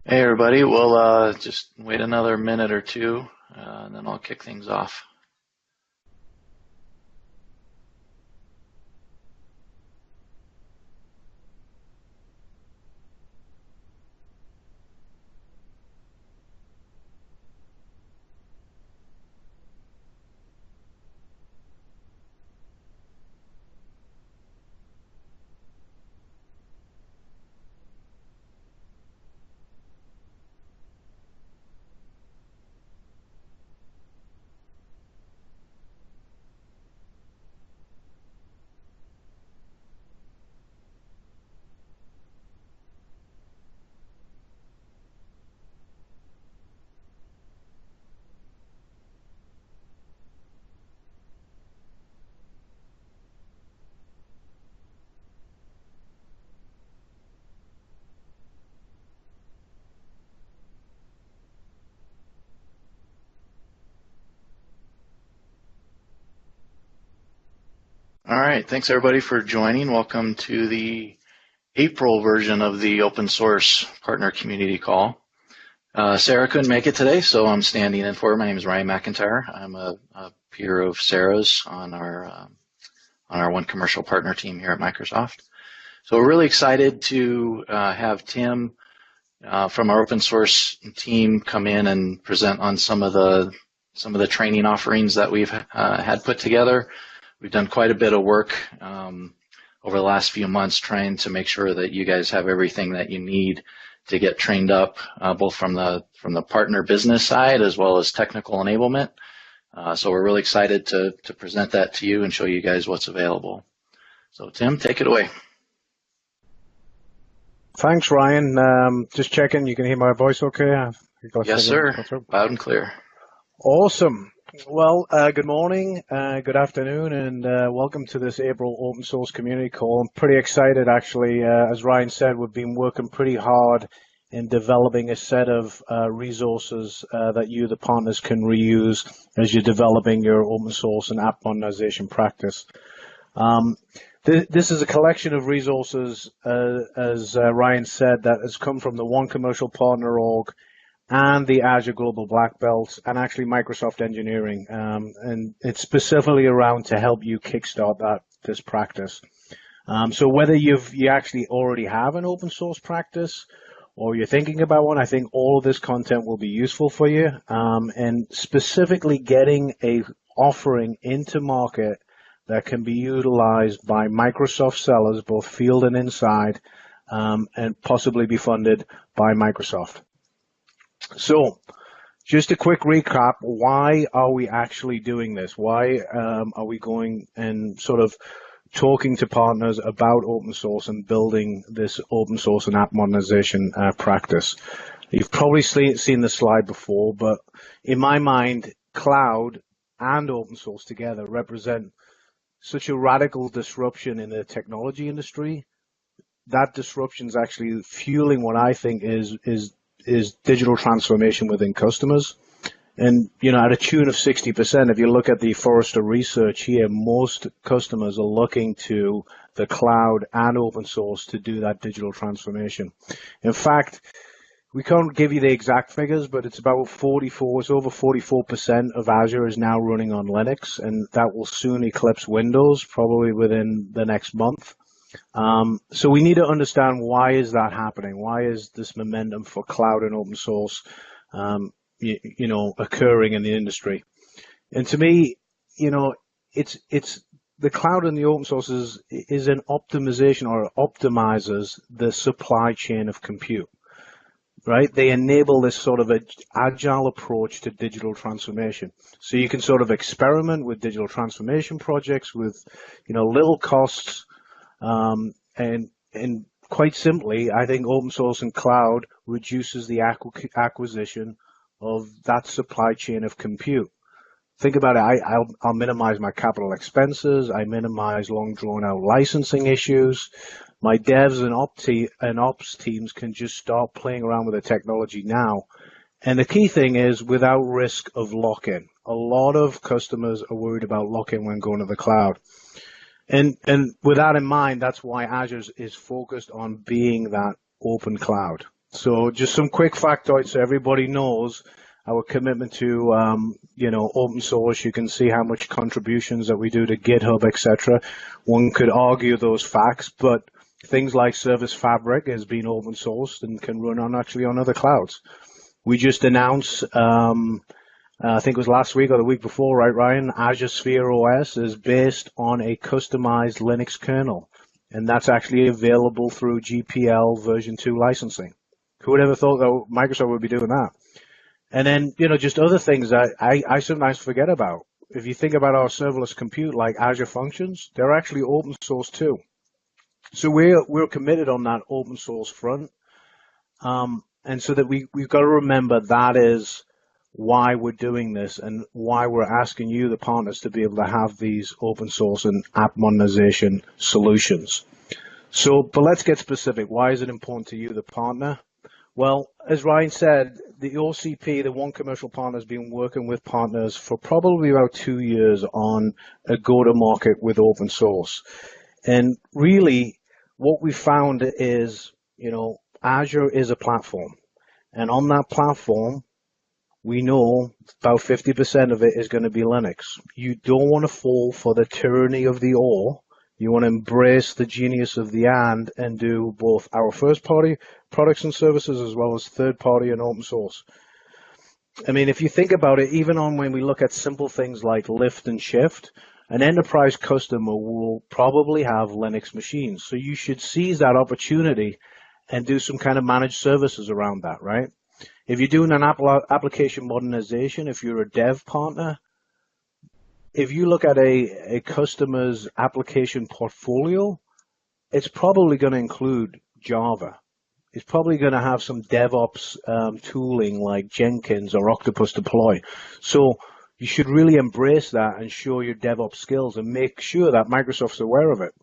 Hey everybody, we'll just wait another minute or two, and then I'll kick things off. All right, thanks everybody for joining. Welcome to the April version of the Open Source Partner Community Call. Sarah couldn't make it today, so I'm standing in for her. My name is Ryan McIntyre. I'm a peer of Sarah's on our One Commercial Partner team here at Microsoft. So we're really excited to have Tim from our open source team come in and present on some of the training offerings that we've had put together. We've done quite a bit of work over the last few months trying to make sure that you guys have everything that you need to get trained up, both from the partner business side as well as technical enablement. So we're really excited to present that to you and show you guys what's available. So Tim, take it away. Thanks, Ryan. Just checking, you can hear my voice okay? Yes, sir. Loud and clear. Awesome. Well, good morning, good afternoon, and welcome to this April Open Source Community Call. I'm pretty excited, actually. As Ryan said, we've been working pretty hard in developing a set of resources that you, the partners, can reuse as you're developing your open source and app modernization practice. This is a collection of resources, as Ryan said, that has come from the One Commercial Partner org and the Azure Global Black Belt and actually Microsoft Engineering. And it's specifically around to help you kickstart this practice. So whether you actually already have an open source practice or you're thinking about one, I think all of this content will be useful for you. And specifically getting a offering into market that can be utilized by Microsoft sellers, both field and inside, and possibly be funded by Microsoft. So just a quick recap, why are we actually doing this? Why are we going and sort of talking to partners about open source and building this open source and app modernization practice? You've probably seen the slide before, but in my mind, cloud and open source together represent such a radical disruption in the technology industry. That disruption is actually fueling what I think is digital transformation within customers. And, you know, at a tune of 60%, if you look at the Forrester research here, most customers are looking to the cloud and open source to do that digital transformation. In fact, we can't give you the exact figures, but it's about it's over 44% of Azure is now running on Linux, and that will soon eclipse Windows, probably within the next month. So we need to understand, why is that happening? Why is this momentum for cloud and open source, occurring in the industry? And to me, you know, it's the cloud and the open source is an optimization, or optimizes the supply chain of compute. Right? They enable this sort of an agile approach to digital transformation. So you can sort of experiment with digital transformation projects with, little costs. And quite simply, I think open source and cloud reduces the acquisition of that supply chain of compute. Think about it. I'll minimize my capital expenses. I minimize long drawn out licensing issues. My devs and ops teams can just start playing around with the technology now. And the key thing is without risk of lock-in. A lot of customers are worried about lock-in when going to the cloud. And with that in mind, that's why Azure is focused on being that open cloud. So just some quick factoids so everybody knows our commitment to, open source. You can see how much contributions that we do to GitHub, etc. One could argue those facts, but things like Service Fabric has been open sourced and can run on other clouds. We just announced, I think it was last week or the week before, right, Ryan? Azure Sphere OS is based on a customized Linux kernel, and that's actually available through GPL version 2 licensing. Who would ever thought that Microsoft would be doing that? And then, just other things that I sometimes forget about. If you think about our serverless compute, like Azure Functions, they're actually open source too. So we're committed on that open source front. And so that we've got to remember that is why we're doing this and why we're asking you, the partners, to be able to have these open source and app modernization solutions. But let's get specific. Why is it important to you, the partner? Well, as Ryan said, the OCP, the One Commercial Partner, has been working with partners for probably about 2 years on a go-to-market with open source. And really, what we found is, Azure is a platform. And on that platform, we know about 50% of it is going to be Linux. You don't want to fall for the tyranny of the or. You want to embrace the genius of the and do both our first-party products and services as well as third-party and open source. I mean, if you think about it, even when we look at simple things like lift and shift, an enterprise customer will probably have Linux machines. So you should seize that opportunity and do some kind of managed services around that, right? If you're doing an application modernization, if you're a dev partner, if you look at a customer's application portfolio, it's probably going to include Java. It's probably going to have some DevOps tooling like Jenkins or Octopus Deploy. So you should really embrace that and show your DevOps skills and make sure that Microsoft's aware of it.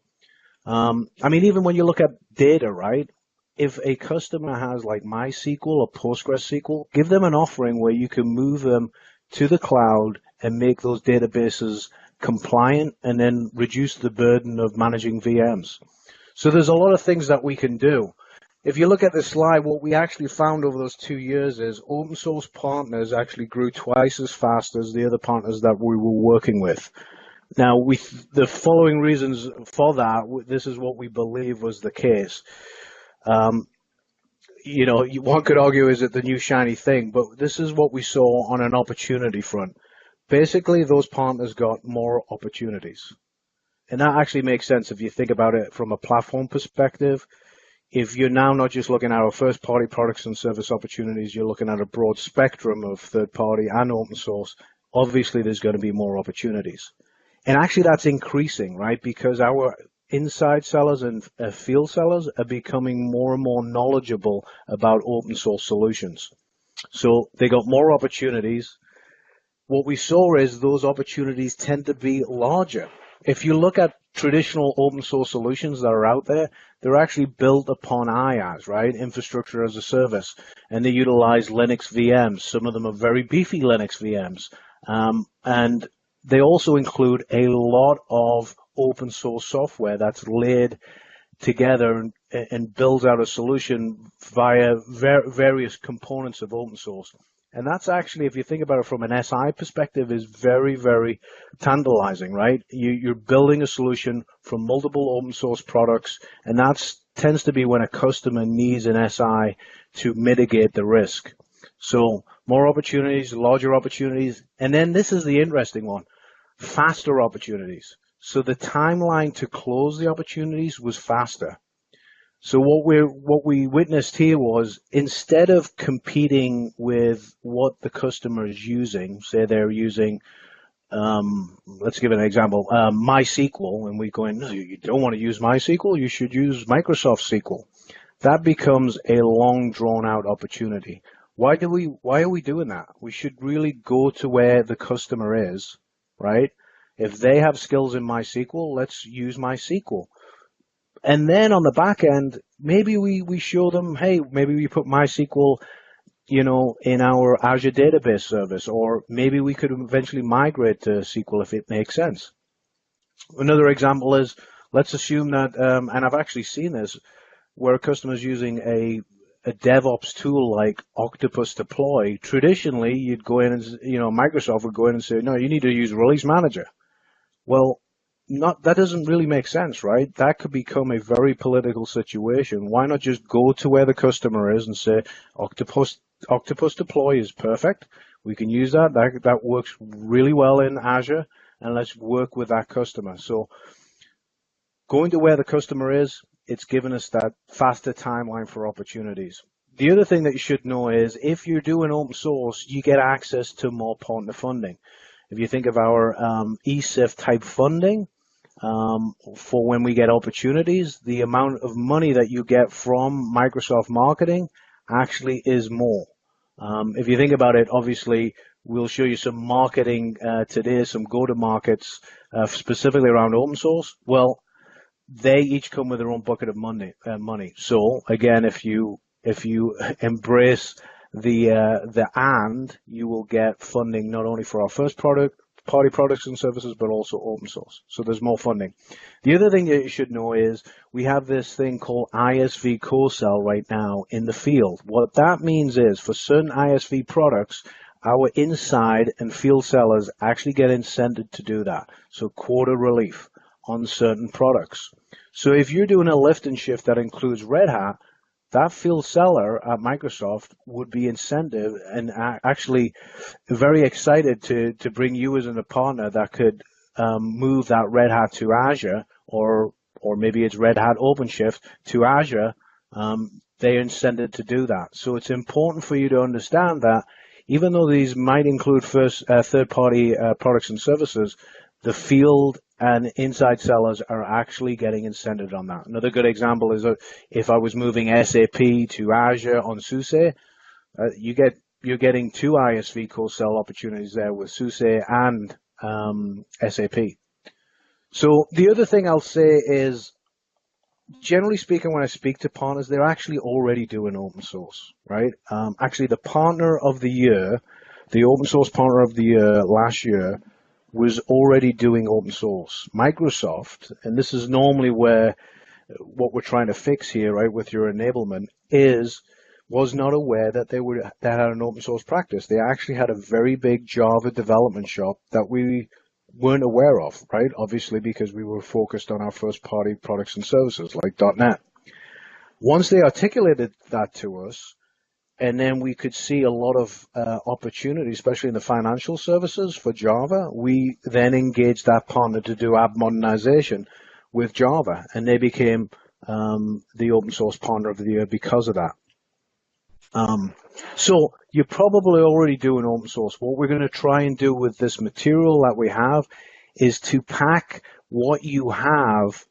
I mean, even when you look at data, right? If a customer has like MySQL or PostgreSQL, give them an offering where you can move them to the cloud and make those databases compliant and then reduce the burden of managing VMs. So there's a lot of things that we can do. If you look at this slide, what we actually found over those 2 years is open source partners actually grew twice as fast as the other partners that we were working with. Now, the following reasons for that, this is what we believe was the case. One could argue, is it the new shiny thing? But this is what we saw on an opportunity front. Basically, those partners got more opportunities. And that actually makes sense if you think about it from a platform perspective. If you're now not just looking at our first-party products and service opportunities, you're looking at a broad spectrum of third-party and open source, obviously there's going to be more opportunities. And actually that's increasing, right? Because our inside sellers and field sellers are becoming more and more knowledgeable about open source solutions. So they got more opportunities. What we saw is those opportunities tend to be larger. If you look at traditional open source solutions that are out there, they're actually built upon IaaS, right? Infrastructure as a service. And they utilize Linux VMs. Some of them are very beefy Linux VMs. And they also include a lot of open source software that's laid together and builds out a solution via various components of open source. And that's actually, if you think about it from an SI perspective, is very, very tantalizing, right? You're building a solution from multiple open source products, and that tends to be when a customer needs an SI to mitigate the risk. So more opportunities, larger opportunities, and then this is the interesting one, faster opportunities. So the timeline to close the opportunities was faster. So what we witnessed here was, instead of competing with what the customer is using, say they're using, let's give an example, MySQL, and we go in, no, you don't want to use MySQL, you should use Microsoft SQL. That becomes a long drawn out opportunity. Why are we doing that? We should really go to where the customer is, right? If they have skills in MySQL, let's use MySQL. And then on the back end, maybe we show them, hey, maybe we put MySQL, in our Azure database service, or maybe we could eventually migrate to SQL if it makes sense. Another example is, let's assume that, and I've actually seen this, where a customer is using a DevOps tool like Octopus Deploy, traditionally you'd go in and, Microsoft would go in and say, no, you need to use Release Manager. Well, that doesn't really make sense, right? That could become a very political situation. Why not just go to where the customer is and say, Octopus Deploy is perfect. We can use that. That works really well in Azure, and let's work with that customer. So going to where the customer is, it's given us that faster timeline for opportunities. The other thing that you should know is if you're doing open source, you get access to more partner funding. If you think of our ESIF type funding, for when we get opportunities, the amount of money that you get from Microsoft marketing actually is more. If you think about it, obviously, we'll show you some marketing today, some go-to-markets specifically around open source. Well, they each come with their own bucket of money. So again, if you embrace you will get funding not only for our first party products and services, but also open source. So there's more funding. The other thing that you should know is we have this thing called ISV co-sell right now in the field. What that means is for certain ISV products, our inside and field sellers actually get incented to do that. So quota relief on certain products. So if you're doing a lift and shift that includes Red Hat, that field seller at Microsoft would be incentive and actually very excited to bring you as a partner that could move that Red Hat to Azure, or maybe it's Red Hat OpenShift to Azure. They're incented to do that. So it's important for you to understand that even though these might include third-party products and services, the field and inside sellers are actually getting incented on that. Another good example is if I was moving SAP to Azure on SUSE, you're getting two ISV co-sell opportunities there with SUSE and SAP. So the other thing I'll say is, generally speaking, when I speak to partners, they're actually already doing open source, right? Actually, the partner of the year, the open source partner of the year last year, was already doing open source. Microsoft, and this is normally where what we're trying to fix here, right, with your enablement, was not aware that they had an open source practice. They actually had a very big Java development shop that we weren't aware of, right? Obviously, because we were focused on our first party products and services like .NET. Once they articulated that to us, and then we could see a lot of opportunities, especially in the financial services for Java. We then engaged that partner to do app modernization with Java, and they became the open source partner of the year because of that. So you're probably already doing open source. What we're going to try and do with this material that we have is to pack what you have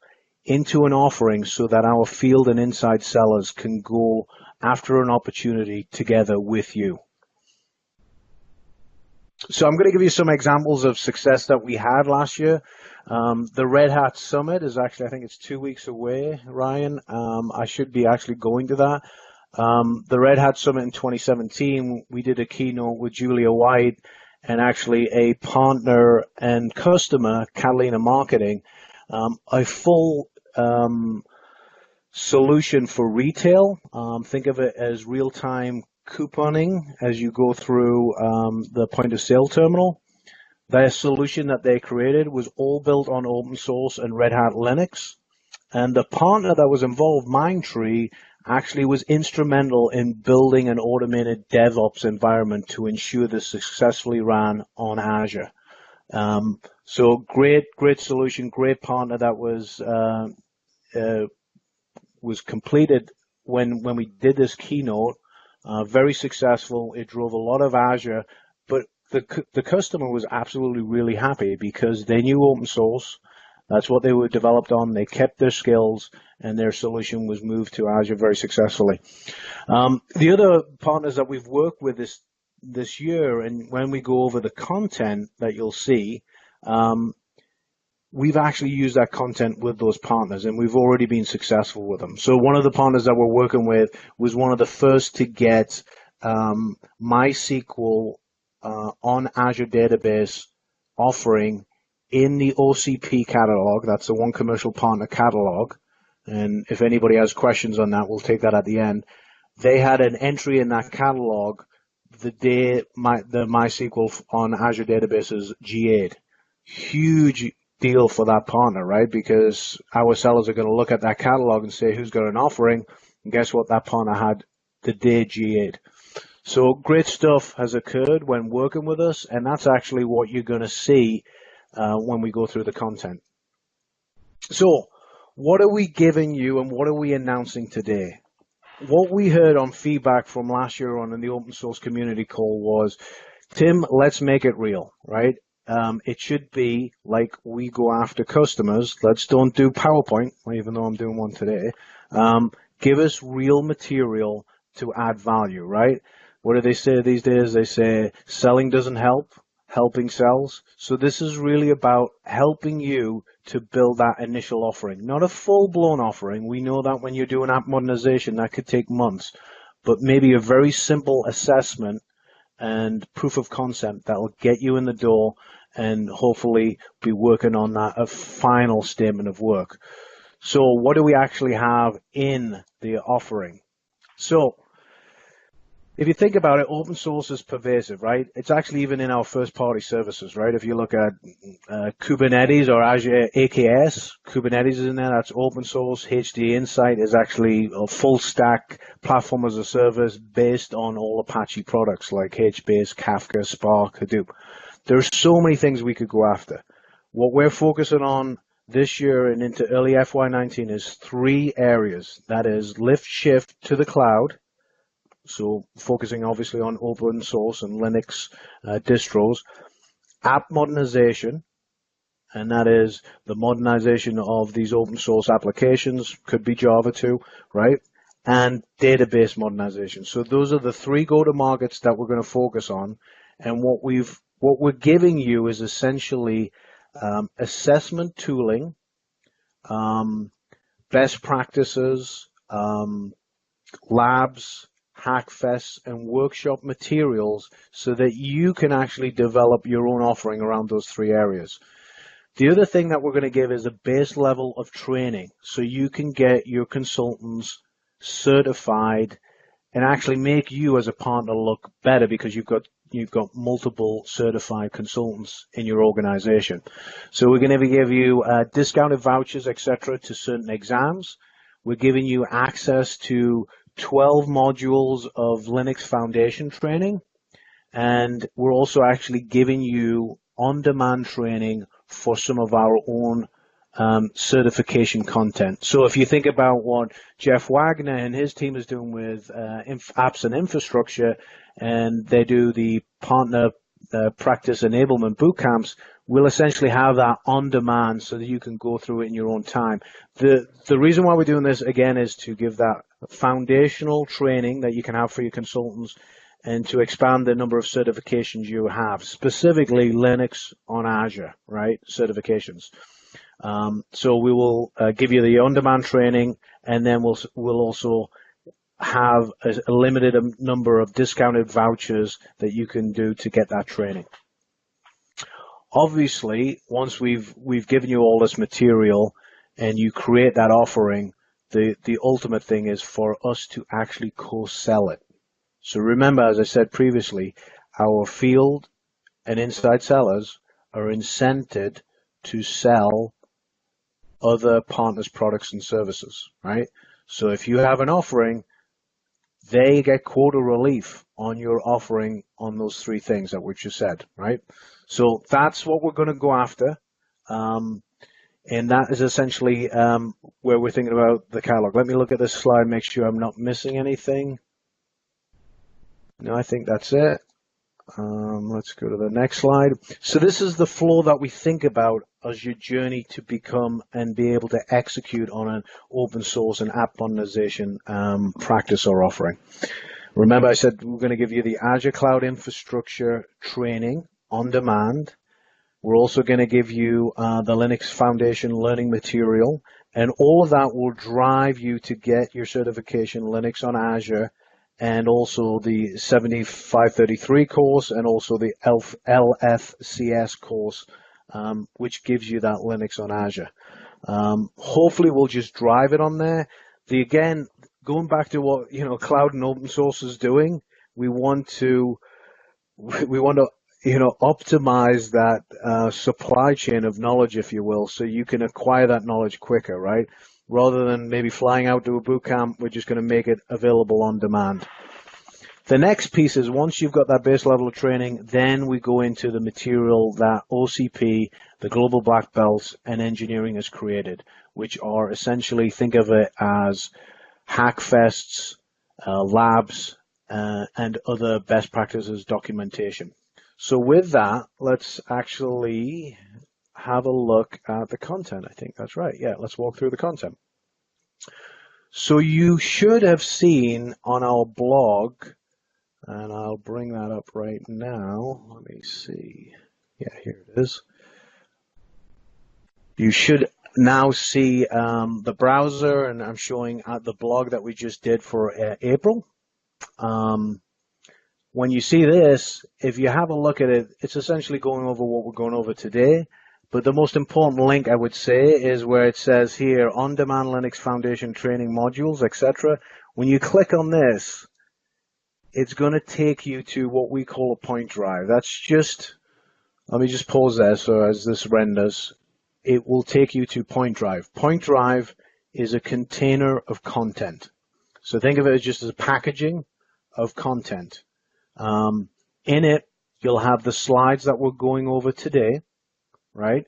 into an offering so that our field and inside sellers can go after an opportunity together with you. So I'm going to give you some examples of success that we had last year. The Red Hat Summit is actually, I think it's 2 weeks away, Ryan. I should be actually going to that. The Red Hat Summit in 2017, we did a keynote with Julia White and actually a partner and customer, Catalina Marketing, a full solution for retail. Think of it as real-time couponing as you go through the point of sale terminal. Their solution that they created was all built on open source and Red Hat Linux. And the partner that was involved, Mindtree, actually was instrumental in building an automated DevOps environment to ensure this successfully ran on Azure. So great solution, great partner that was completed when we did this keynote. Very successful. It drove a lot of Azure, but the customer was absolutely really happy because they knew open source. That's what they were developed on. They kept their skills, and their solution was moved to Azure very successfully. The other partners that we've worked with this year, and when we go over the content that you'll see, we've actually used that content with those partners, and we've already been successful with them. So one of the partners that we're working with was one of the first to get MySQL on Azure Database offering in the OCP catalog. That's the One Commercial Partner catalog. And if anybody has questions on that, we'll take that at the end. they had an entry in that catalog the day the MySQL on Azure databases G8. Huge deal for that partner, right? Because our sellers are going to look at that catalog and say who's got an offering, and guess what? That partner had the day G8. So great stuff has occurred when working with us, and that's actually what you're going to see when we go through the content. So what are we giving you and what are we announcing today? What we heard on feedback from last year on in the open source community call was, Tim, let's make it real, right? It should be like we go after customers. Let's don't do PowerPoint, even though I'm doing one today. Give us real material to add value, right? What do they say these days? They say selling doesn't help, helping sells. So this is really about helping you to build that initial offering, not a full-blown offering. We know that when you're doing app modernization, that could take months, but maybe a very simple assessment and proof of concept that will get you in the door and hopefully be working on that a final statement of work. So what do we actually have in the offering? So if you think about it, open source is pervasive, right? It's actually even in our first-party services, right? If you look at Kubernetes or Azure AKS, Kubernetes is in there. That's open source. HD Insight is actually a full-stack platform as a service based on all Apache products like HBase, Kafka, Spark, Hadoop. There's so many things we could go after. What we're focusing on this year and into early FY19 is 3 areas. That is lift shift to the cloud. So focusing obviously on open source and Linux distros, app modernization, and that is the modernization of these open source applications, could be Java too, right? And database modernization. So those are the 3 go-to-markets that we're going to focus on. And what we're giving you is essentially assessment tooling, best practices, labs, hackfests, and workshop materials so that you can actually develop your own offering around those 3 areas. The other thing that we're going to give is a base level of training so you can get your consultants certified and actually make you as a partner look better because you've got multiple certified consultants in your organization. So we're going to give you discounted vouchers, etc., to certain exams. We're giving you access to 12 modules of Linux Foundation training, and we're also actually giving you on-demand training for some of our own certification content. So if you think about what Jeff Wagner and his team is doing with apps and infrastructure, and they do the partner practice enablement boot camps, we'll essentially have that on demand so that you can go through it in your own time. The reason why we're doing this, again, is to give that foundational training that you can have for your consultants and to expand the number of certifications you have, specifically Linux on Azure, right, certifications. So we will give you the on-demand training, and then we'll also have a limited number of discounted vouchers that you can do to get that training. Obviously, once we've given you all this material and you create that offering, the ultimate thing is for us to actually co-sell it. So remember, as I said previously, our field and inside sellers are incented to sell other partners' products and services, right? So if you have an offering, they get quota relief on your offering on those 3 things that we just said, right? So that's what we're going to go after. And that is essentially where we're thinking about the catalog. Let me look at this slide, make sure I'm not missing anything. No, I think that's it. Let's go to the next slide. So this is the flow that we think about as your journey to become and be able to execute on an open source and app modernization practice or offering. Remember, I said we're going to give you the Azure Cloud Infrastructure training on demand. We're also going to give you the Linux Foundation learning material, and all of that will drive you to get your certification Linux on Azure, and also the 7533 course, and also the LFCS course, which gives you that Linux on Azure. Hopefully we'll just drive it on there. going back to what, cloud and open source is doing, we want to optimize that supply chain of knowledge, if you will, so you can acquire that knowledge quicker, right? Rather than maybe flying out to a boot camp, we're just going to make it available on demand. The next piece is once you've got that base level of training, then we go into the material that OCP, the Global Black Belts, and engineering has created, which are essentially, think of it as hackfests, labs, and other best practices documentation. So with that, let's actually have a look at the content. I think that's right. Yeah, let's walk through the content. So you should have seen on our blog, and I'll bring that up right now. Let me see. Yeah, here it is. You should now see the browser, and I'm showing the blog that we just did for April. When you see this, if you have a look at it, it's essentially going over what we're going over today. But the most important link, I would say, is where it says here, On-Demand Linux Foundation Training Modules, etc. When you click on this, it's going to take you to what we call a point drive. That's just, let me just pause there so as this renders, it will take you to point drive. Point drive is a container of content. So think of it as just as a packaging of content. In it, you'll have the slides that we're going over today, right?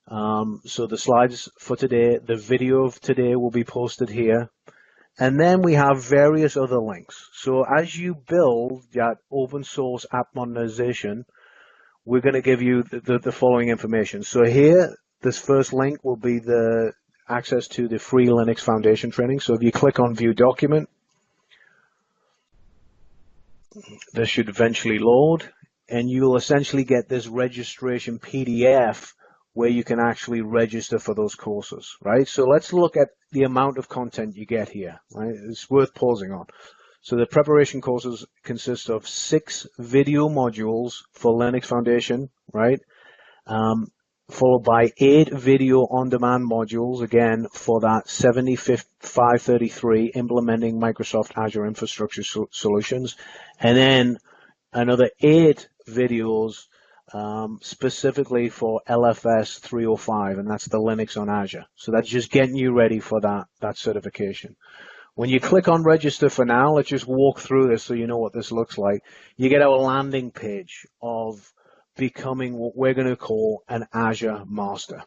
So the slides for today, the video of today will be posted here. And then we have various other links. So as you build that open source app modernization, we're going to give you the following information. So here, this first link will be the access to the free Linux Foundation training. So if you click on View Document, this should eventually load, and you'll essentially get this registration PDF where you can actually register for those courses, right? So let's look at the amount of content you get here, right? It's worth pausing on. So the preparation courses consist of 6 video modules for Linux Foundation, right? Followed by 8 video on-demand modules, again, for that 7533 implementing Microsoft Azure Infrastructure Solutions. And then another 8 videos specifically for LFS 305, and that's the Linux on Azure. So that's just getting you ready for that certification. When you click on register for now, let's just walk through this so you know what this looks like. You get our landing page of becoming what we're going to call an Azure Master.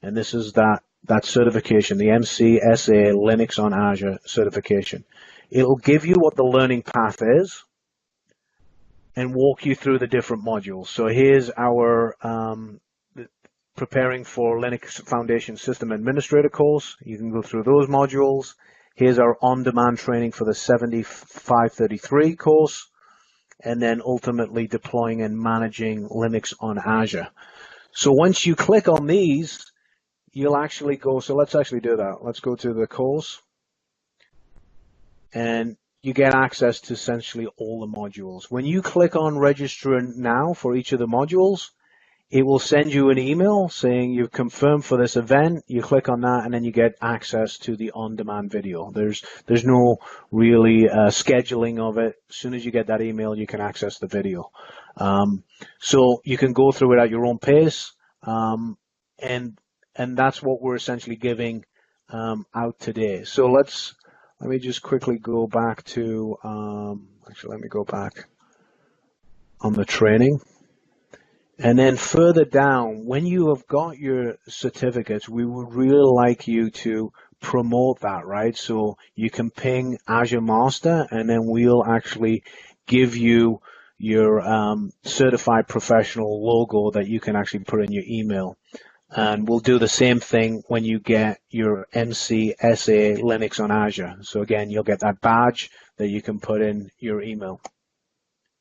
And this is that certification, the MCSA Linux on Azure certification. It'll give you what the learning path is and walk you through the different modules. So here's our preparing for Linux Foundation System Administrator course. You can go through those modules. Here's our on-demand training for the 7533 course, and then ultimately deploying and managing Linux on Azure. So once you click on these, you'll actually go, so let's actually do that. Let's go to the course, and you get access to essentially all the modules. When you click on register now for each of the modules, it will send you an email saying you've confirmed for this event. You click on that, and then you get access to the on-demand video. There's no really scheduling of it. As soon as you get that email, you can access the video. So you can go through it at your own pace, and that's what we're essentially giving out today. So let me just quickly go back to actually let me go back on the training. And then further down, when you have got your certificates, we would really like you to promote that, right? So you can ping Azure Master, and then we'll actually give you your certified professional logo that you can actually put in your email. And we'll do the same thing when you get your MCSA Linux on Azure. So again, you'll get that badge that you can put in your email.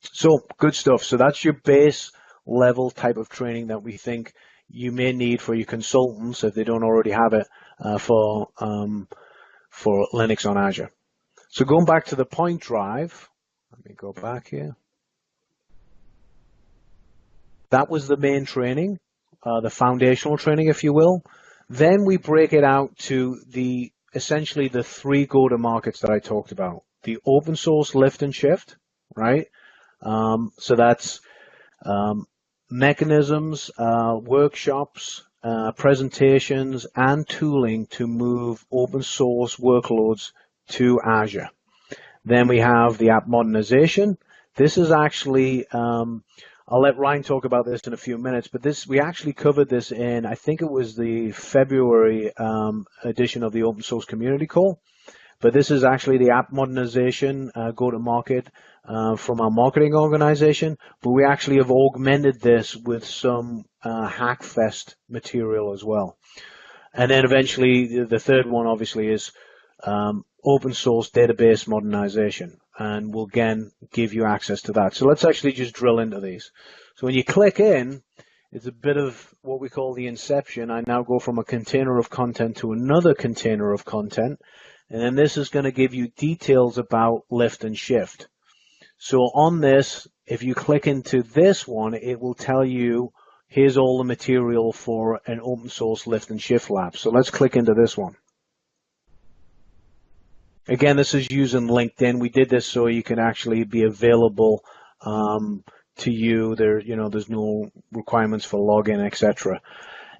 So good stuff. So that's your base level type of training that we think you may need for your consultants if they don't already have it for Linux on Azure. So going back to the point drive, let me go back here. That was the main training, the foundational training, if you will. Then we break it out to essentially the three go-to-markets that I talked about. The open source lift and shift, right? So that's mechanisms, workshops, presentations, and tooling to move open source workloads to Azure. Then we have the app modernization. This is actually, I'll let Ryan talk about this in a few minutes, but we actually covered this in, I think it was the February edition of the Open Source Community Call. But this is actually the app modernization go-to-market from our marketing organization. But we actually have augmented this with some Hackfest material as well. And then eventually the third one obviously is open source database modernization. And we'll again give you access to that. So let's actually just drill into these. So when you click in, it's a bit of what we call the inception. I now go from a container of content to another container of content. And then this is going to give you details about lift and shift. So on this, if you click into this one, it will tell you, here's all the material for an open source lift and shift lab. So let's click into this one. Again, this is using LinkedIn. We did this so you can actually be available to you. There's no requirements for login, etc.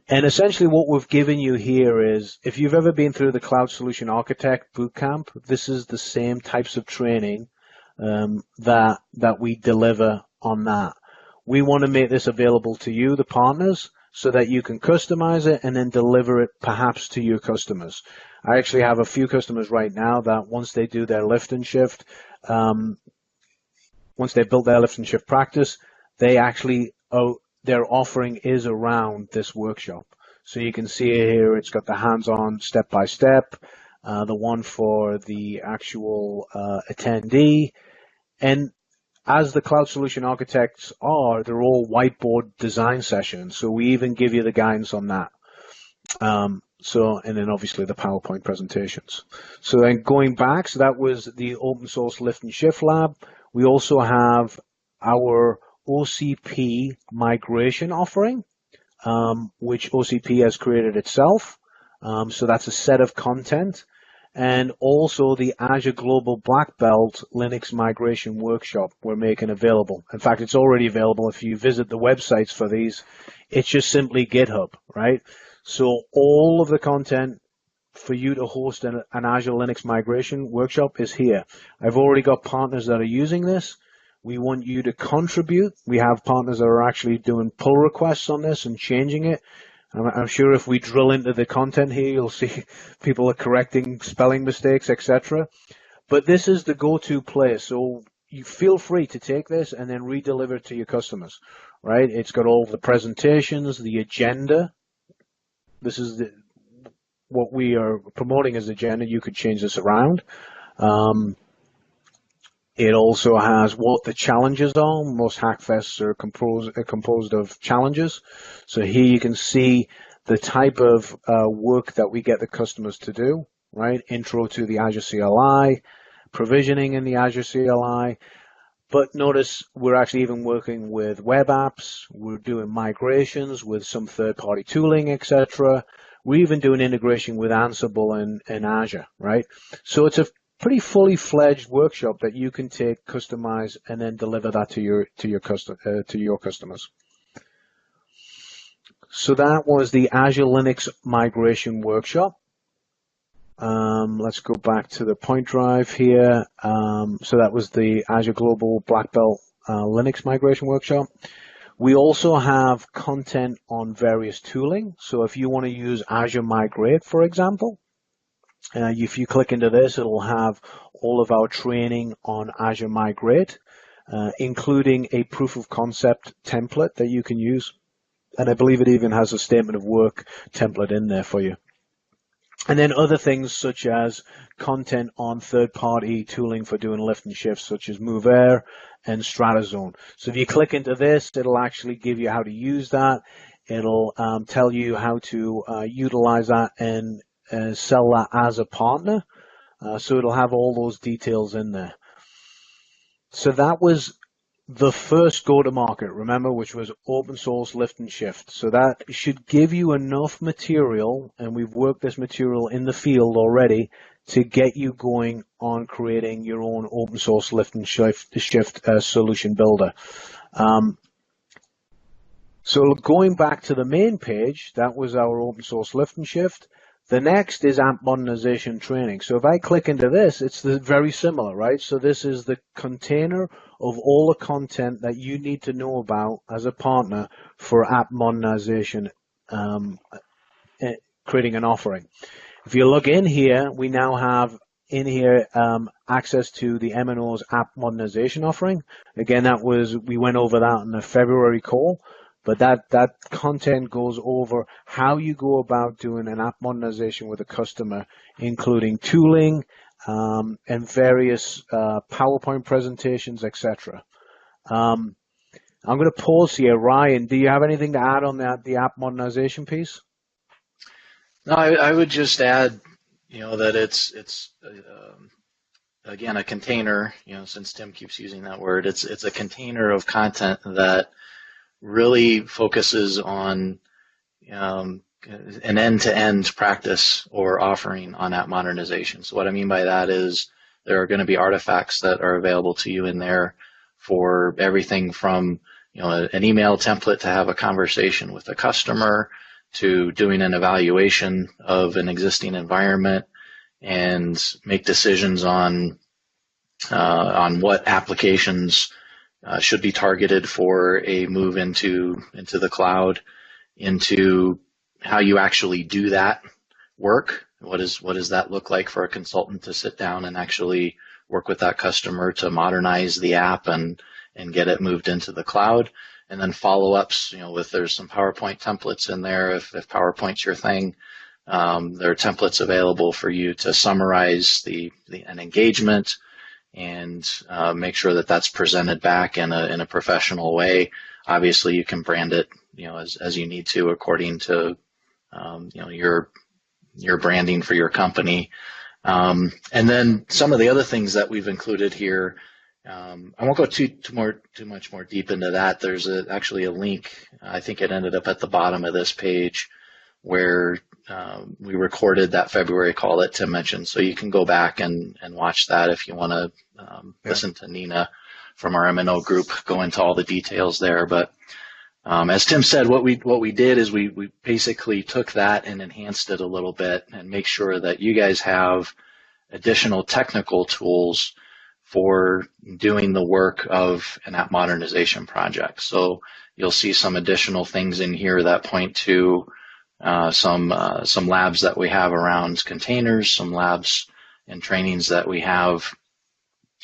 And essentially what we've given you here is, if you've ever been through the Cloud Solution Architect Bootcamp, this is the same types of training that we deliver on that. We want to make this available to you, the partners, so that you can customize it and then deliver it perhaps to your customers. I actually have a few customers right now that once they do their lift and shift, once they've built their lift and shift practice, they actually their offering is around this workshop. So you can see it here, it's got the hands-on step-by-step, the one for the actual attendee. And as the Cloud Solution Architects are, they're all whiteboard design sessions. So we even give you the guidance on that. And then obviously the PowerPoint presentations. So then going back, so that was the open source lift and shift lab. We also have our OCP migration offering, which OCP has created itself. So that's a set of content. And also the Azure Global Black Belt Linux Migration Workshop we're making available. In fact, it's already available. If you visit the websites for these, it's just simply GitHub, right? So all of the content for you to host an Azure Linux Migration Workshop is here. I've already got partners that are using this. We want you to contribute. We have partners that are actually doing pull requests on this and changing it. I'm sure if we drill into the content here, you'll see people are correcting spelling mistakes, etc. But this is the go-to place. So you feel free to take this and then re-deliver it to your customers, right? It's got all the presentations, the agenda. This is what we are promoting as the agenda. You could change this around. It also has what the challenges are. Most Hackfests are composed of challenges. So here you can see the type of work that we get the customers to do, right? Intro to the Azure CLI, provisioning in the Azure CLI. But notice we're actually even working with web apps. We're doing migrations with some third-party tooling, etc. We're even doing integration with Ansible and Azure, right? So it's a pretty fully fledged workshop that you can take, customize, and then deliver that to your customers. So that was the Azure Linux Migration Workshop. Let's go back to the point drive here. So that was the Azure Global Black Belt Linux Migration Workshop. We also have content on various tooling. So if you want to use Azure Migrate, for example, if you click into this, it'll have all of our training on Azure Migrate, including a proof of concept template that you can use. And I believe it even has a statement of work template in there for you. And then other things such as content on third-party tooling for doing lift and shifts, such as MoveAir and StrataZone. So if you click into this, it'll actually give you how to use that. It'll tell you how to utilize that and sell that as a partner. So it'll have all those details in there. So that was the first go-to-market, remember, which was open source lift and shift. So that should give you enough material, and we've worked this material in the field already, to get you going on creating your own open source lift and shift solution builder. So going back to the main page, that was our open source lift and shift. The next is AMP modernization training. So if I click into this, it's very similar, right? So this is the container of all the content that you need to know about as a partner for app modernization, creating an offering. If you look in here, we now have in here access to the M&O's app modernization offering. Again, we went over that in the February call. But that content goes over how you go about doing an app modernization with a customer, including tooling and various PowerPoint presentations, etc. I'm going to pause here. Ryan, do you have anything to add on the app modernization piece? No, I would just add, that it's again a container. Since Tim keeps using that word, it's a container of content that really focuses on an end-to-end practice or offering on app modernization. So what I mean by that is there are going to be artifacts that are available to you in there for everything from an email template to have a conversation with a customer, to doing an evaluation of an existing environment and make decisions on what applications should be targeted for a move into the cloud, into how you actually do that work. What does that look like for a consultant to sit down and actually work with that customer to modernize the app and get it moved into the cloud? And then follow-ups, there's some PowerPoint templates in there. If PowerPoint's your thing, there are templates available for you to summarize an engagement and make sure that that's presented back in a professional way. Obviously, you can brand it, as you need to according to, your branding for your company. And then some of the other things that we've included here, I won't go too much more deep into that. There's actually a link. I think it ended up at the bottom of this page where we recorded that February call that Tim mentioned. So you can go back and watch that if you want to listen to Nina from our M&O group go into all the details there. But as Tim said, what we did is we basically took that and enhanced it a little bit and make sure that you guys have additional technical tools for doing the work of an app modernization project. So you'll see some additional things in here that point to some labs that we have around containers, some labs and trainings that we have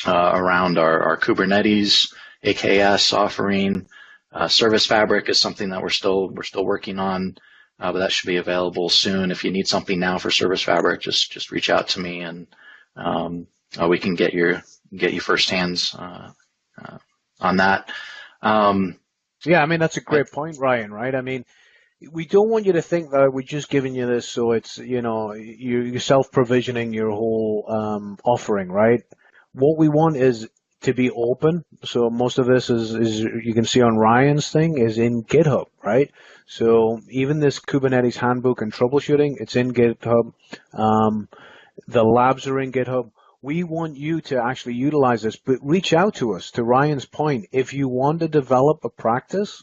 around our Kubernetes, AKS offering. Service Fabric is something that we're still working on, but that should be available soon. If you need something now for Service Fabric, just reach out to me and we can get you first hands on that. Yeah, I mean, that's a great point, Ryan, right? I mean, we don't want you to think that we're just giving you this so it's, you're self-provisioning your whole offering, right? What we want is to be open. So most of this is you can see on Ryan's thing is in GitHub, right? So even this Kubernetes handbook and troubleshooting, it's in GitHub. The labs are in GitHub. We want you to actually utilize this, but reach out to us. To Ryan's point, if you want to develop a practice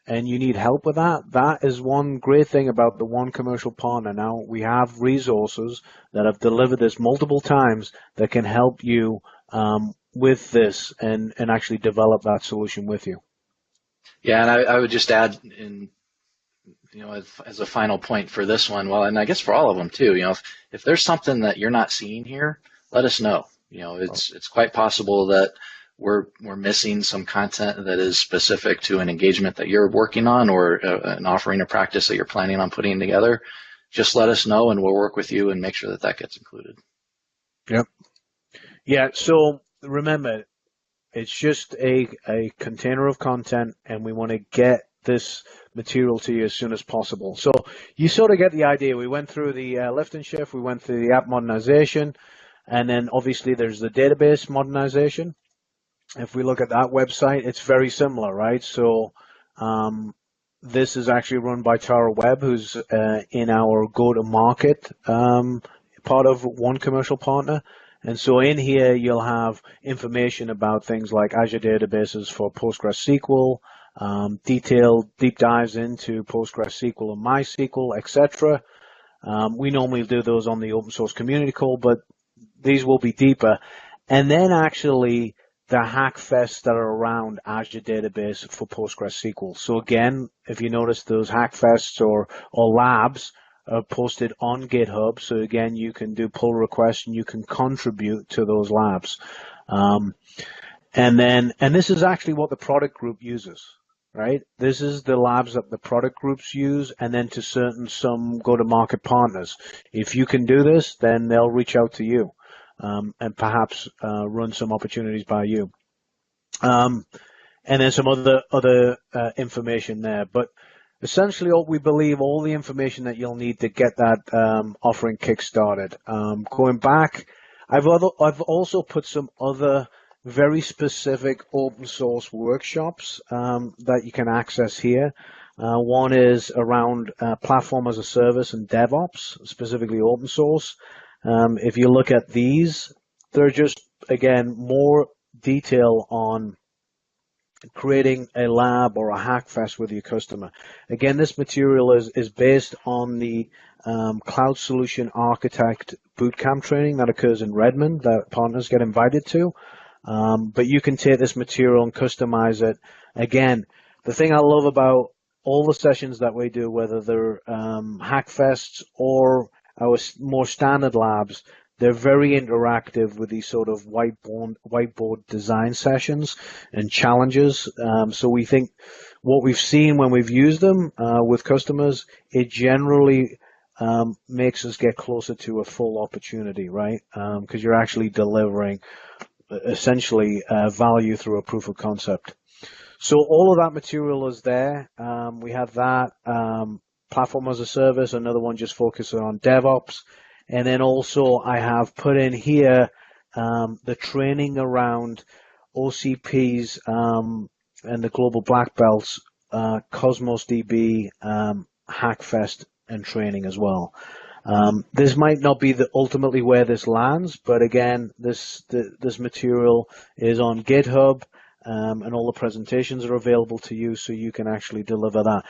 and you need help with that, that is one great thing about the One Commercial Partner. Now we have resources that have delivered this multiple times that can help you with this and actually develop that solution with you. Yeah, and I would just add as a final point for this one, well, and I guess for all of them too, if there's something that you're not seeing here, let us know. It's quite possible that we're missing some content that is specific to an engagement that you're working on or an offering or practice that you're planning on putting together. Just let us know and we'll work with you and make sure that gets included. Yep. Yeah, so remember, it's just a container of content and we want to get this material to you as soon as possible. So you sort of get the idea. We went through the lift and shift, we went through the app modernization, and then obviously there's the database modernization. if we look at that website, it's very similar, right? So this is actually run by Tara Webb, who's in our go-to-market part of One Commercial Partner. And so in here, you'll have information about things like Azure databases for PostgreSQL, detailed deep dives into PostgreSQL and MySQL, etc. We normally do those on the open source community call, but these will be deeper. And then actually the hackfests that are around Azure database for PostgreSQL. So again, if you notice, those hackfests or labs are posted on GitHub. So again, you can do pull requests and you can contribute to those labs. And this is actually what the product group uses, right? This is the labs that the product groups use, and then to some go-to-market partners. If you can do this, then they'll reach out to you. And perhaps run some opportunities by you. And then some other information there. But essentially, we believe all the information that you'll need to get that offering kick-started. Going back, I've also put some other very specific open source workshops that you can access here. One is around platform as a service and DevOps, specifically open source. If you look at these, they're just, again, more detail on creating a lab or a hackfest with your customer. Again, this material is based on the Cloud Solution Architect Bootcamp training that occurs in Redmond that partners get invited to. But you can take this material and customize it. Again, the thing I love about all the sessions that we do, whether they're hackfests or our more standard labs, they're very interactive with these sort of whiteboard design sessions and challenges. So we think what we've seen when we've used them with customers, it generally makes us get closer to a full opportunity, right? Because you're actually delivering essentially value through a proof of concept. So all of that material is there. We have that. Platform as a service, another one just focusing on DevOps. And then also I have put in here the training around OCPs and the global black belts, Cosmos DB, Hackfest and training as well. This might not be ultimately where this lands, but again, this material is on GitHub. And all the presentations are available to you, so you can actually deliver that.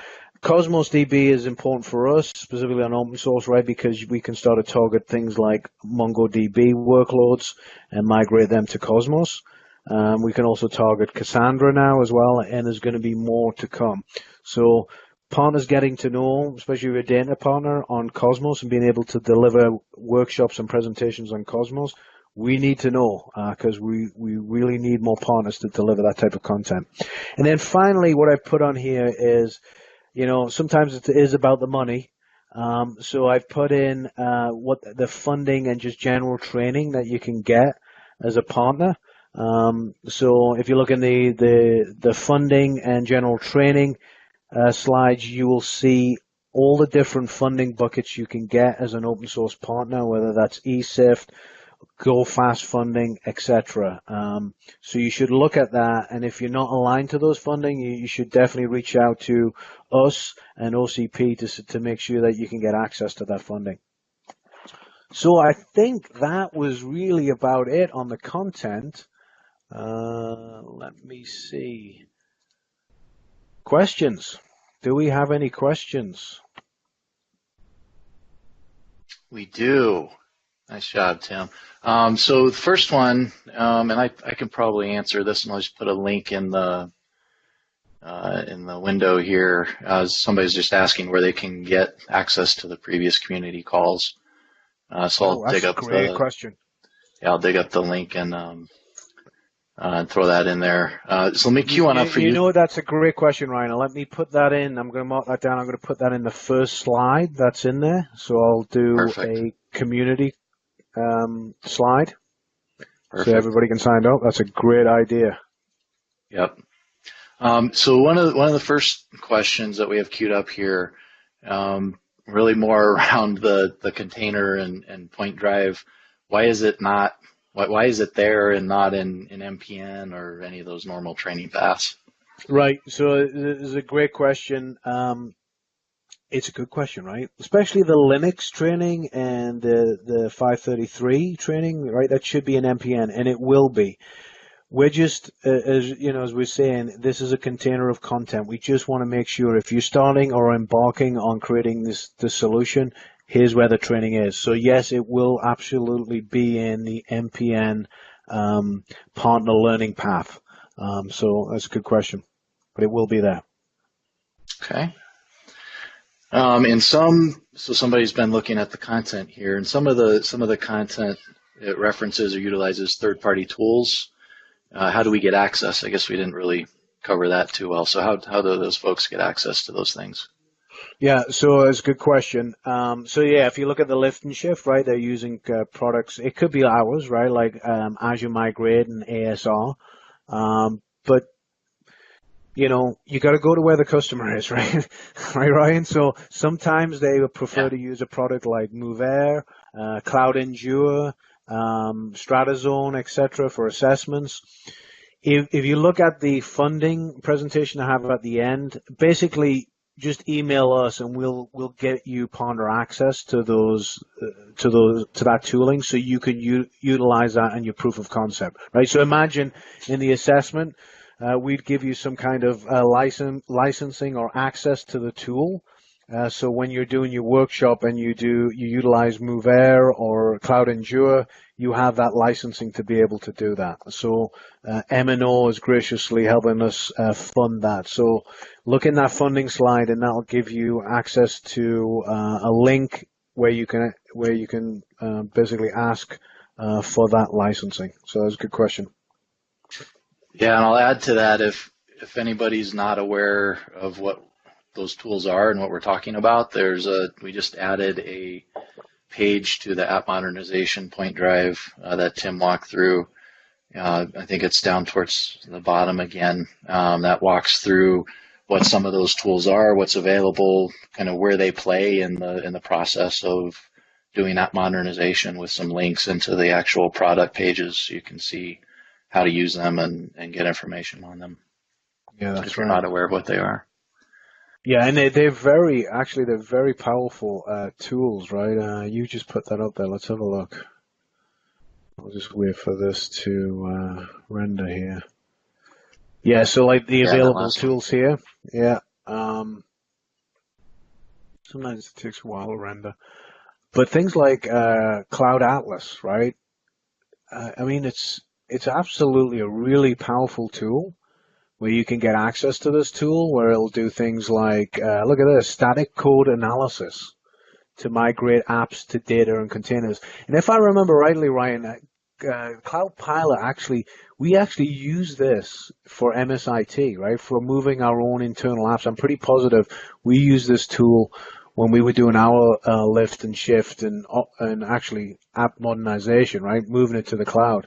Cosmos DB is important for us, specifically on open source, right? Because we can start to target things like MongoDB workloads and migrate them to Cosmos. We can also target Cassandra now as well, and there's going to be more to come. So partners getting to know, especially your data partner, on Cosmos and being able to deliver workshops and presentations on Cosmos. We need to know because we really need more partners to deliver that type of content. And then finally, what I've put on here is, sometimes it is about the money. So I've put in what the funding and just general training that you can get as a partner. So if you look in the funding and general training slides, you will see all the different funding buckets you can get as an open source partner, whether that's eSIFT, Go Fast funding, etc. So you should look at that, and if you're not aligned to those funding, you should definitely reach out to us and OCP to make sure that you can get access to that funding. So I think that was really about it on the content. Let me see. Questions? Do we have any questions? We do. Nice job, Tim. So the first one, and I can probably answer this, and I'll just put a link in the window here. Somebody's just asking where they can get access to the previous community calls. So I'll dig up question. Yeah, I'll dig up the link and throw that in there. So let me queue one up for you. You know, that's a great question, Ryan. Let me put that in. I'm going to mark that down. I'm going to put that in the first slide that's in there. So I'll do a community slide. Perfect. So everybody can sign up. That's a great idea. Yep. So one of the first questions that we have queued up here, really more around the container and point drive. Why is it not Why is it there and not in MPN or any of those normal training paths? Right. So it's a great question. It's a good question, right? Especially the Linux training and the 533 training, right? That should be an MPN, and it will be. We're just, as you know, as we're saying, this is a container of content. We just want to make sure if you're starting or embarking on creating this solution, here's where the training is. So yes, it will absolutely be in the MPN partner learning path. So that's a good question, but it will be there. Okay. So somebody's been looking at the content here, and some of the content it references or utilizes third-party tools. How do we get access? I guess we didn't really cover that too well. So how do those folks get access to those things? Yeah, so it's a good question. So yeah, if you look at the lift and shift, right, they're using products. It could be ours, right, like Azure Migrate and ASR. But you know, you got to go to where the customer is, right? Right, Ryan? So sometimes they would prefer to use a product like MoveAir, Cloud Endure, Stratazone, etc. for assessments. If you look at the funding presentation I have at the end, basically just email us and we'll get you partner access to that tooling so you can utilize that in your proof of concept, right? So imagine in the assessment, we'd give you some kind of licensing or access to the tool. So when you're doing your workshop and you utilize MoveAir or Cloud Endure, you have that licensing to be able to do that. So M&O is graciously helping us fund that. So look in that funding slide, and that'll give you access to a link where you can basically ask for that licensing. So that's a good question. Yeah, and I'll add to that if anybody's not aware of what those tools are and what we're talking about, we just added a page to the app modernization point drive that Tim walked through. I think it's down towards the bottom again. That walks through what some of those tools are, what's available, kind of where they play in the process of doing app modernization, with some links into the actual product pages so you can see how to use them and get information on them. Yeah, that's if you're not aware of what they are. Yeah, and they're very powerful tools, right? You just put that up there. Let's have a look. I'll just wait for this to render here. Yeah, so like the available tools here. Yeah. Sometimes it takes a while to render. But things like Cloud Atlas, right? I mean, it's absolutely a really powerful tool where you can get access to this tool where it'll do things like, look at this, static code analysis to migrate apps to data and containers. And if I remember rightly, Ryan, Cloud Pilot we actually use this for MSIT, right? For moving our own internal apps. I'm pretty positive we use this tool when we were doing our lift and shift and actually app modernization, right? Moving it to the cloud.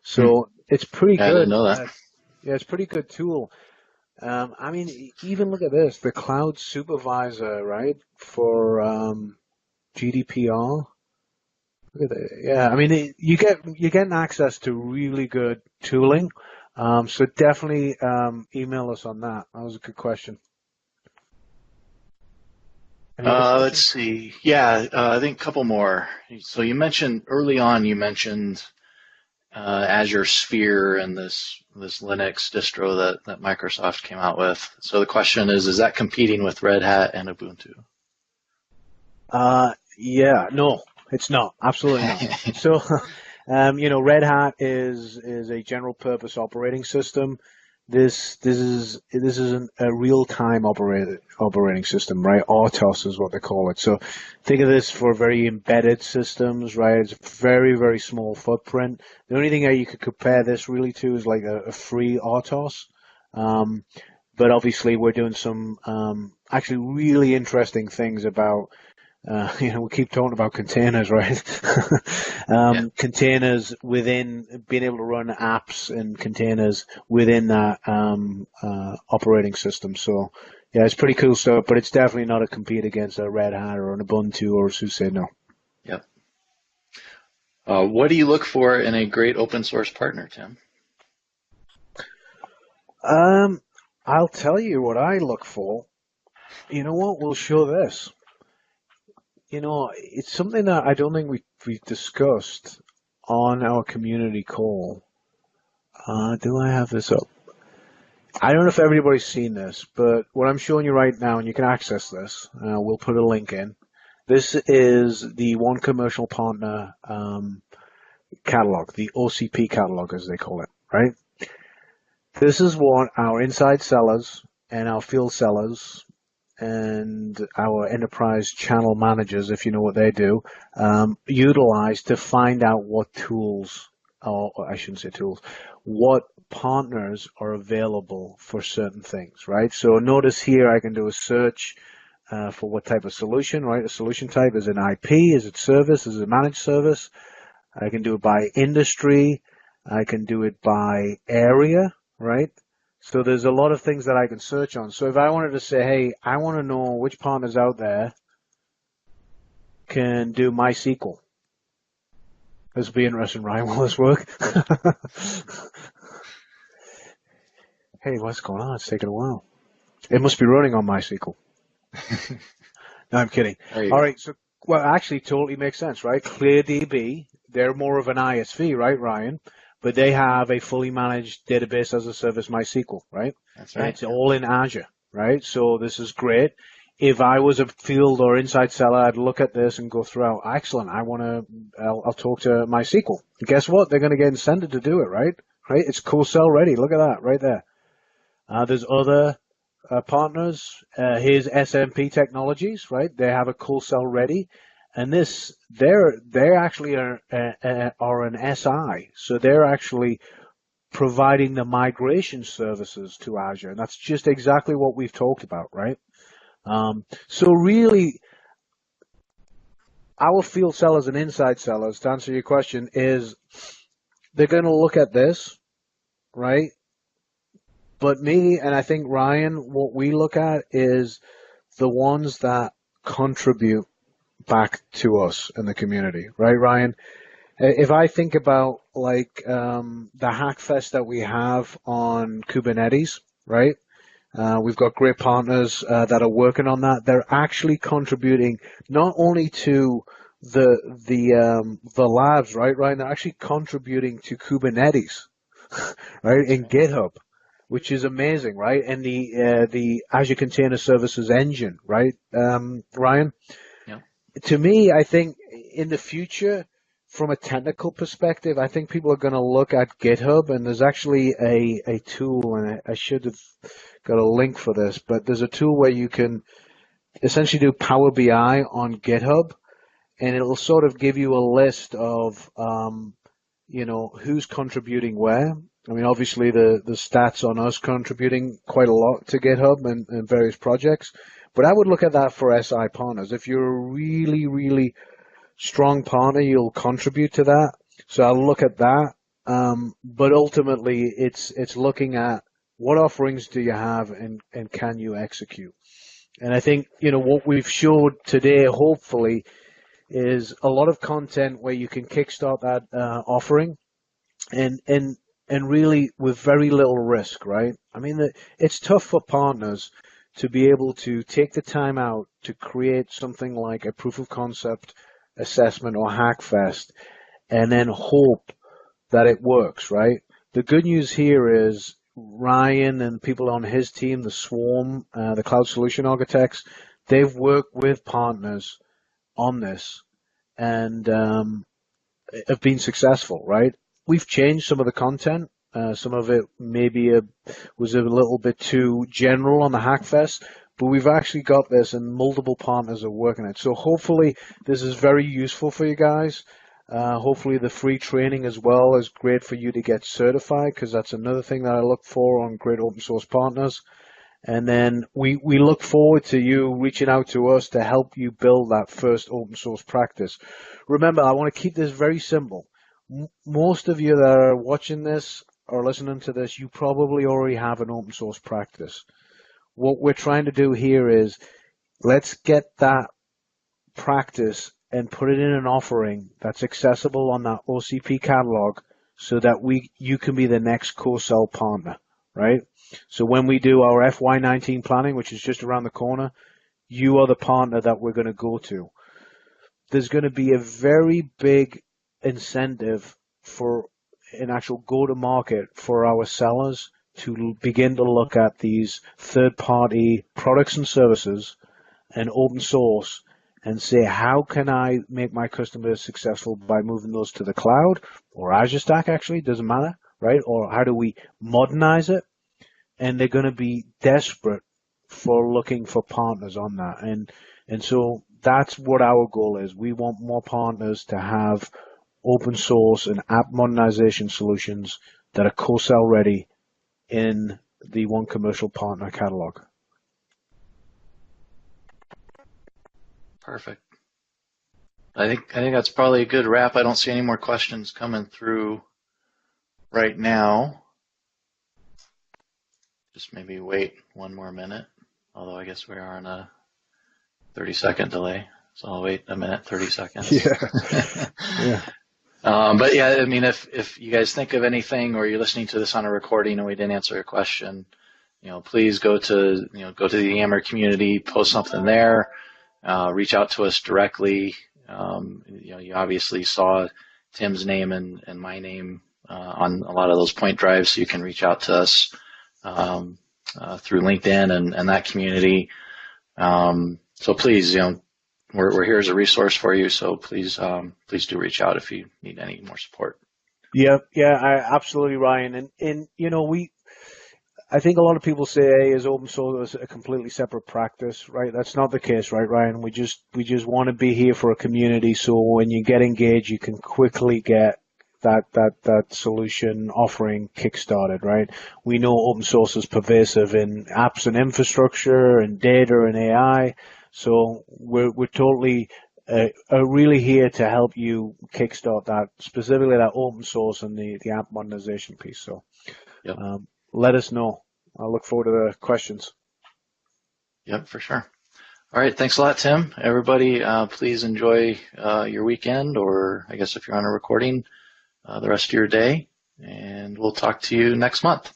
So it's pretty good. I didn't know that. Yeah, it's a pretty good tool. I mean, even look at this, the Cloud Supervisor, right, for GDPR. Look at that. Yeah, I mean, you're getting access to really good tooling. So definitely email us on that. That was a good question. Let's see. Yeah, I think a couple more. So early on, you mentioned Azure Sphere and this Linux distro that Microsoft came out with. So the question is that competing with Red Hat and Ubuntu? Yeah, no, it's not. Absolutely not. So, Red Hat is a general purpose operating system. This isn't a real-time operating system, right? RTOS is what they call it. So think of this for very embedded systems, right? It's a very, very small footprint. The only thing that you could compare this really to is like a free RTOS. But obviously we're doing some actually really interesting things about we keep talking about containers, right? Containers within being able to run apps and containers within that operating system. So, yeah, it's pretty cool stuff, but it's definitely not a compete against a Red Hat or an Ubuntu or a SUSE, no. Yep. What do you look for in a great open source partner, Tim? I'll tell you what I look for. You know what? We'll show this. You know, it's something that I don't think we've discussed on our community call. Do I have this up? I don't know if everybody's seen this, but what I'm showing you right now, and you can access this, we'll put a link in. This is the One Commercial Partner catalog, the OCP catalog, as they call it, right? This is what our inside sellers and our field sellers and our enterprise channel managers, if you know what they do, utilize to find out what tools, or I shouldn't say tools, what partners are available for certain things, right? So notice here I can do a search for what type of solution, right? A solution type, is it IP, is it service, is it managed service? I can do it by industry, I can do it by area, right? So there's a lot of things that I can search on. So if I wanted to say, hey, I want to know which partners out there can do MySQL. This will be interesting, Ryan. Will this work? Hey, what's going on? It's taking a while. It must be running on MySQL. No, I'm kidding. All right. So, well, actually, totally makes sense, right? ClearDB, they're more of an ISV, right, Ryan? But they have a fully managed database as a service, MySQL, right? That's right. And it's all in Azure, right? So this is great. If I was a field or inside seller, I'd look at this and go through, excellent, I'll talk to MySQL. And guess what? They're going to get incented to do it, right? Right? It's co-sell ready. Look at that right there. There's other partners. Here's SMP Technologies, right? They have a co-sell ready. And they actually are an SI, so they're actually providing the migration services to Azure, and that's just exactly what we've talked about, right? So really, our field sellers and inside sellers, to answer your question, is they're going to look at this, right? But me and I think Ryan, what we look at is the ones that contribute back to us in the community, right, Ryan? If I think about like the Hackfest that we have on Kubernetes, right? We've got great partners that are working on that. They're actually contributing not only to the labs, right, Ryan? They're actually contributing to Kubernetes, right, in GitHub, which is amazing, right? And the Azure Container Services engine, right, Ryan? To me, I think in the future, from a technical perspective, I think people are going to look at GitHub, and there's actually a tool, and I should have got a link for this, but there's a tool where you can essentially do Power BI on GitHub, and it'll sort of give you a list of, who's contributing where. I mean, obviously the stats on us contributing quite a lot to GitHub and various projects. But I would look at that for SI partners. If you're a really, really strong partner, you'll contribute to that. So I'll look at that. But ultimately, it's looking at what offerings do you have and can you execute. And I think, what we've showed today, hopefully, is a lot of content where you can kickstart that offering and really with very little risk, right? I mean, it's tough for partners to be able to take the time out to create something like a proof of concept assessment or Hackfest and then hope that it works, right? The good news here is Ryan and people on his team, the Swarm, the Cloud Solution Architects, they've worked with partners on this and have been successful, right? We've changed some of the content. Some of it maybe was a little bit too general on the Hackfest, but we've actually got this and multiple partners are working it. So hopefully this is very useful for you guys. Hopefully the free training as well is great for you to get certified, because that's another thing that I look for on great open source partners. And then we look forward to you reaching out to us to help you build that first open source practice. Remember, I want to keep this very simple. Most of you that are watching this or listening to this, you probably already have an open source practice. What we're trying to do here is let's get that practice and put it in an offering that's accessible on that OCP catalog so that you can be the next co-sell partner, right? So when we do our FY19 planning, which is just around the corner, you are the partner that we're going to go to. There's going to be a very big incentive for an actual go-to-market for our sellers to begin to look at these third-party products and services and open source and say, how can I make my customers successful by moving those to the cloud or Azure Stack, actually, doesn't matter, right? Or how do we modernize it? And they're going to be desperate for looking for partners on that. And so that's what our goal is. We want more partners to have open source and app modernization solutions that are co-sell ready in the One Commercial Partner catalog. Perfect. I think that's probably a good wrap. I don't see any more questions coming through right now. Just maybe wait one more minute, although I guess we are on a 30-second delay. So I'll wait a minute, 30 seconds. Yeah. Yeah. But yeah, I mean, if you guys think of anything or you're listening to this on a recording and we didn't answer a question, please go to the Yammer community, post something there, reach out to us directly. You obviously saw Tim's name and my name on a lot of those point drives, so you can reach out to us through LinkedIn and that community. So please, we're here as a resource for you. So please do reach out if you need any more support. Yeah, absolutely, Ryan. And I think a lot of people say, hey, is open source a completely separate practice, right? That's not the case, right, Ryan? We just want to be here for a community, so when you get engaged, you can quickly get that solution offering kickstarted, right? We know open source is pervasive in apps and infrastructure and data and AI, so we're totally really here to help you kickstart that, specifically that open source and the app modernization piece. So. Yep. Let us know. I look forward to the questions. Yep, for sure. All right. Thanks a lot, Tim. Everybody, please enjoy your weekend, or I guess if you're on a recording, the rest of your day. And we'll talk to you next month.